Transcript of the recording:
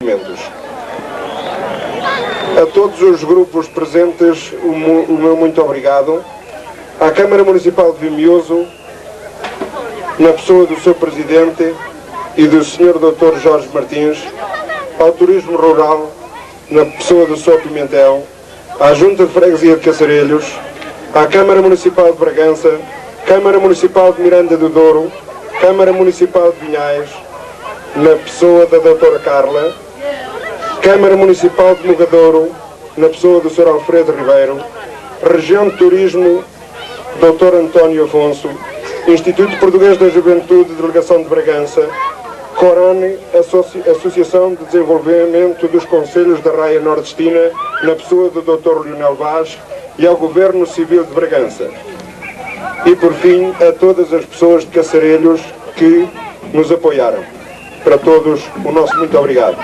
documentos. A todos os grupos presentes, o meu muito obrigado. À Câmara Municipal de Vimioso, na pessoa do seu Presidente e do Sr. Dr. Jorge Martins, ao Turismo Rural, na pessoa do Sr. Pimentel, à Junta de Freguesia de Caçarelhos, à Câmara Municipal de Bragança, Câmara Municipal de Miranda do Douro, Câmara Municipal de Vinhais, na pessoa da Doutora Carla, Câmara Municipal de Mogadouro, na pessoa do Sr. Alfredo Ribeiro, Região de Turismo, Dr. António Afonso, Instituto Português da Juventude, Delegação de Bragança, Corane, Associação de Desenvolvimento dos Conselhos da Raia Nordestina, na pessoa do Dr. Leonel Vaz, e ao Governo Civil de Bragança. E, por fim, a todas as pessoas de Caçarelhos que nos apoiaram. Para todos, o nosso muito obrigado.